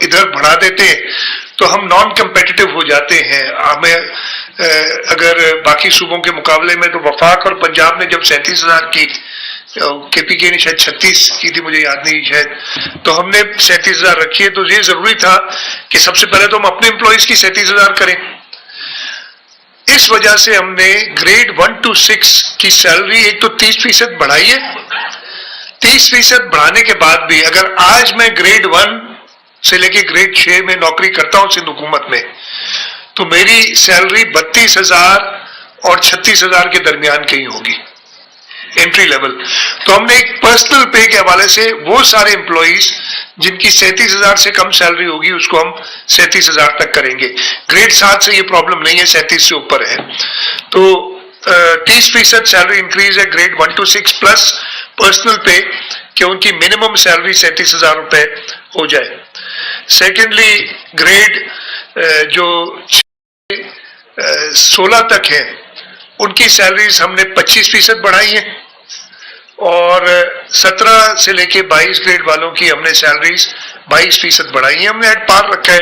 ادھر بڑھا دیتے تو ہم نان کمپیٹیٹو ہو جاتے ہیں. ہمیں اگر باقی صوبوں کے مقابلے میں تو وفاق اور پنجاب نے جب 37,000 کی, کے پی کے نے شاید 36 کی تھی, مجھے یاد نہیں شاید, تو ہم نے 37,000 رکھی ہے. تو یہ ضروری تھا کہ سب سے پہلے تو ہم اپنے امپلائیز کی 37,000 کریں. اس وجہ سے ہم نے گریڈ 1 to 6 کی سیلری ایک تو 30% بڑھائی ہے. 30% بڑھانے کے بعد بھی اگر آج میں گریڈ 1 سے لے کے گریڈ 6 میں نوکری کرتا ہوں سندھ حکومت میں, تو میری سیلری 32,000 اور 36,000 کے درمیان کہیں ہوگی انٹری لیول. تو ہم نے ایک پرسنل پے کے حوالے سے وہ سارے امپلائیز جن کی 37,000 سے کم سیلری ہوگی اس کو ہم 37,000 تک کریں گے. گریڈ 7 سے یہ پرابلم نہیں ہے, 37 سے اوپر ہے. تو 30% سیلری انکریز ہے گریڈ 1 to 6 پلس پرسنل پے کہ ان کی منیمم سیلری 37,000 روپے ہو جائے. سیکنڈلی گریڈ جو 16 تک ہیں ان کی سیلریز ہم نے 25% بڑھائی ہیں, اور 17 سے لے کے 22 گریڈ والوں کی ہم نے سیلریز 22% بڑھائی ہیں. ہم نے ایٹ پار رکھا ہے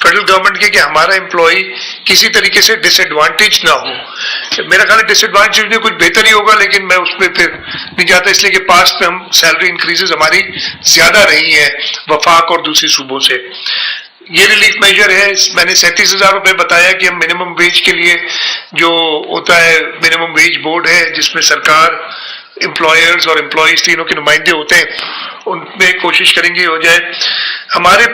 فیڈرل گورنمنٹ کے کہ ہمارا امپلائی کسی طریقے سے ڈس ایڈوانٹیج نہ ہو. میرا خیال ہے ڈس ایڈوانٹیج میں کچھ بہتر ہی ہوگا, لیکن میں اس پہ پھر نہیں جاتا, اس لیے کہ پاسٹ میں ہم سیلری انکریزز ہماری زیادہ رہی ہیں وفاق اور دوسری صوبوں سے. یہ ریلیف میجر ہے. میں نے 37,000 روپے بتایا کہ ہم منیمم ویج کے لیے جو ہوتا ہے منیمم ویج بورڈ ہے جس میں سرکار, امپلائرز اور امپلائیز تینوں کے نمائندے ہوتے ہیں, ان میں کوشش کریں گے ہو جائے. ہمارے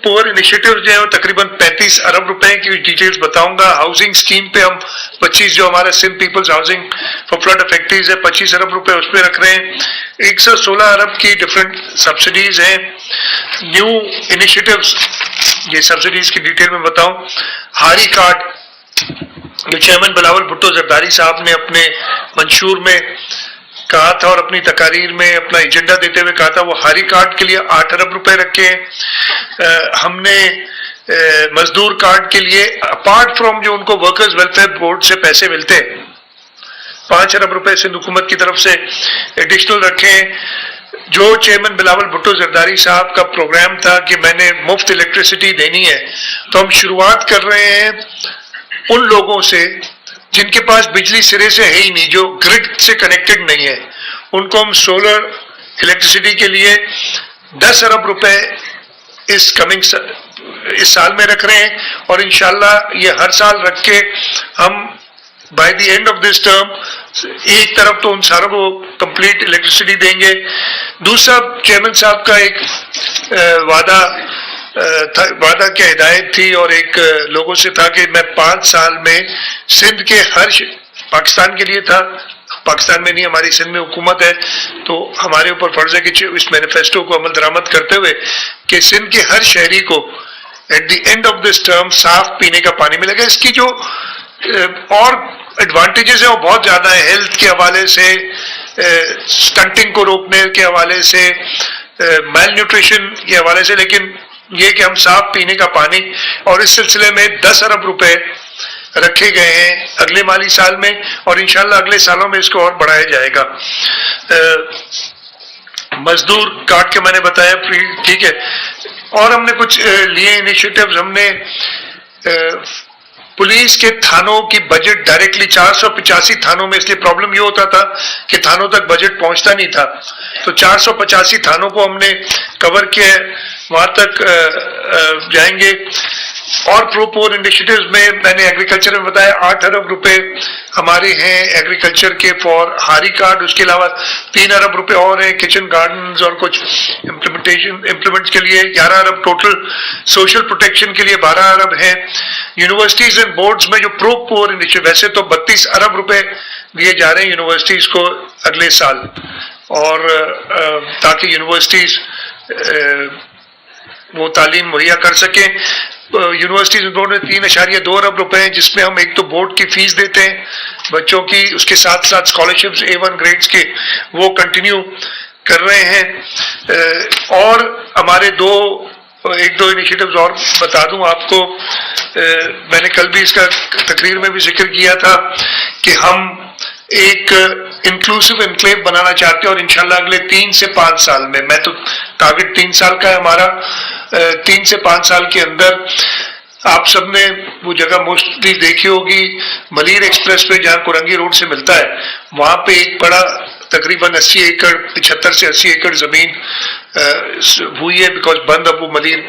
پور انیشیٹو جو ہے تقریباً 35 ارب روپے کی ڈیٹیلز بتاؤں گا. ہاؤسنگ اسکیم پہ ہم 25 جو ہمارا Sindh peoples housing for flood affectees ہے 25 ارب روپے اس پہ رکھ رہے ہیں. 116 ارب کی ڈفرینٹ سبسڈیز ہیں. نیو انیشیٹوز, یہ سبسڈیز کی ڈیٹیل میں بتاؤں. ہاری کارڈ جو چیئرمین بلاول بھٹو زرداری صاحب نے اپنے منشور میں کہا تھا اور اپنی تقاریر میں اپنا ایجنڈا دیتے ہوئے کہا تھا, وہ ہاری کارڈ کے لیے 8 ارب روپے رکھے ہیں. ہم نے مزدور کارڈ کے لیے اپارٹ فرام جو ان کو ورکرز ویلفیئر بورڈ سے پیسے ملتے ہیں 5 ارب روپے سندھ حکومت کی طرف سے ایڈیشنل رکھے ہیں. جو چیئرمین بلاول بھٹو زرداری صاحب کا پروگرام تھا کہ میں نے مفت الیکٹریسٹی دینی ہے, تو ہم شروعات کر رہے ہیں ان لوگوں سے جن کے پاس بجلی سرے سے ہے ہی نہیں, جو گرڈ سے کنیکٹڈ نہیں ہے. ان کو ہم سولر الیکٹریسٹی کے لیے 10 ارب روپے اس سال میں رکھ رہے ہیں, اور انشاءاللہ یہ ہر سال رکھ کے ہم by the end of this term ایک طرف تو ان ساروں کو کمپلیٹ الیکٹریسٹی دیں گے. دوسرا چیئرمین صاحب کا ایک وعدہ کیا ہدایت تھی اور ایک لوگوں سے تھا کہ میں 5 سال میں سندھ کے ہر پاکستان کے لیے تھا, پاکستان میں نہیں ہماری سندھ میں حکومت ہے, تو ہمارے اوپر فرض ہے کہ اس مینیفیسٹو کو عمل درآمد کرتے ہوئے کہ سندھ کے ہر شہری کو at the end of this term صاف پینے کا پانی ملے گا. اس کی جو اور ایڈوانٹیجز ہیں وہ بہت زیادہ ہیں, ہیلتھ کے حوالے سے, سٹنٹنگ کو روکنے کے حوالے سے, میل نیوٹریشن کے حوالے سے, لیکن یہ کہ ہم صاف پینے کا پانی, اور اس سلسلے میں 10 ارب روپے رکھے گئے ہیں اگلے مالی سال میں, اور انشاءاللہ اگلے سالوں میں اس کو اور بڑھایا جائے گا. مزدور کارڈ کے میں نے بتایا ٹھیک ہے. اور ہم نے کچھ لیے انیشیٹوز. ہم نے پولیس کے تھانوں کی بجٹ ڈائریکٹلی 485 تھانوں میں, اس لیے پرابلم یہ ہوتا تھا کہ تھانوں تک بجٹ پہنچتا نہیں تھا, تو 485 تھانوں کو ہم نے کور کیا, وہاں تک جائیں گے. اور پور انیشیٹوز میں نے ایگریکلچر میں بتایا 8 ارب روپے ہمارے ہیں ایگریکلچر کے فار ہاری کارڈ. اس کے علاوہ 3 ارب روپے اور ہیں کچن گارڈنز اور کچھ امپلیمنٹس کے لیے. 11 ارب ٹوٹل. سوشل پروٹیکشن کے لیے 12 ارب ہیں. یونیورسٹیز اینڈ بورڈز میں جو پور انیشیٹو, ویسے تو 32 ارب روپے دیے جا رہے ہیں یونیورسٹیز کو اگلے سال, اور تاکہ یونیورسٹیز وہ تعلیم مہیا کر سکیں. یونیورسٹیز بورڈ میں 3.2 ارب روپے ہیں, جس میں ہم ایک تو بورڈ کی فیس دیتے ہیں بچوں کی, اس کے ساتھ ساتھ اسکالرشپس A1 گریڈز کے وہ کنٹینیو کر رہے ہیں. اور ہمارے ایک دو انیشیٹوز اور بتا دوں آپ کو. میں نے کل بھی اس کا تقریر میں بھی ذکر کیا تھا کہ ہم ایک انکلوسیو انکلیو بنانا چاہتے ہیں, اور انشاءاللہ اگلے 3 سے 5 سال میں, میں تو ٹارگٹ 3 سال کا ہے ہمارا, 3 سے 5 سال کے اندر آپ سب نے وہ جگہ موسٹلی دیکھی ہوگی، ملیر ایکسپریس پہ جہاں کورنگی روڈ سے ملتا ہے، وہاں پہ ایک بڑا تقریباً 80 ایکڑ 75 سے 80 ایکڑ زمین ہوئی ہے، بیکاز بند اب وہ ملیر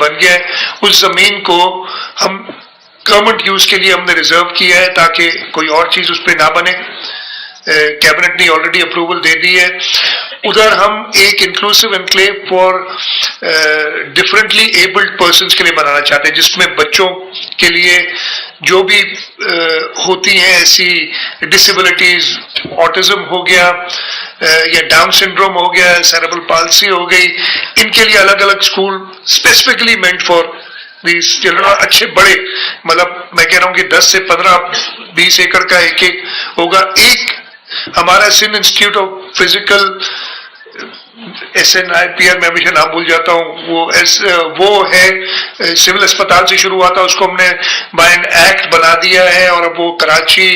بن گیا ہے. اس زمین کو ہم گورنمنٹ یوز کے لیے ہم نے ریزرو کیا ہے تاکہ کوئی اور چیز اس پہ نہ بنے. کیبنٹ نے آلریڈی اپروول دے دی ہے. ادھر ہم ایک inclusive enclave for differently abled persons کے لیے بنانا چاہتے ہیں، جس میں بچوں کے لیے جو بھی ہوتی ہیں ایسی ڈسیبلٹیز، آٹزم ہو گیا یا ڈاؤن سنڈروم ہو گیا، سیریبرل پالسی ہو گئی، ان کے لیے الگ الگ school specifically meant for these children. اچھے بڑے مطلب میں کہہ رہا ہوں کہ 10 سے 15 20 ایکڑ کا ایک ہوگا. ایک ہمارا Sindh institute of physical SNIPR میں ہمیشہ نام بھول جاتا ہوں، وہ ہے سول اسپتال سے شروع ہوا تھا، اس کو ہم نے بائی این ایکٹ بنا دیا ہے اور اب وہ کراچی،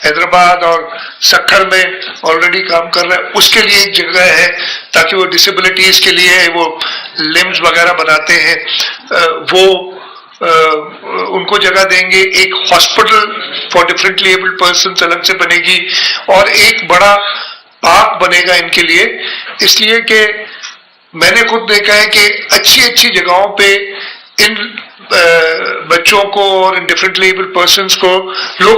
حیدرآباد اور سکھر میں آلریڈی کام کر رہا ہے. اس کے لیے ایک جگہ ہے تاکہ وہ ڈسیبلٹیز کے لیے وہ لمز وغیرہ بناتے ہیں، وہ ان کو جگہ دیں گے. ایک hospital for differently abled persons الگ سے بنے گی، اور ایک بڑا پارک بنے گا ان کے لیے. اس لیے کہ میں نے خود دیکھا ہے کہ اچھی اچھی جگہوں پہ ان بچوں کو اور ان ڈفرینٹلی ایبلڈ پرسنس کو لوگ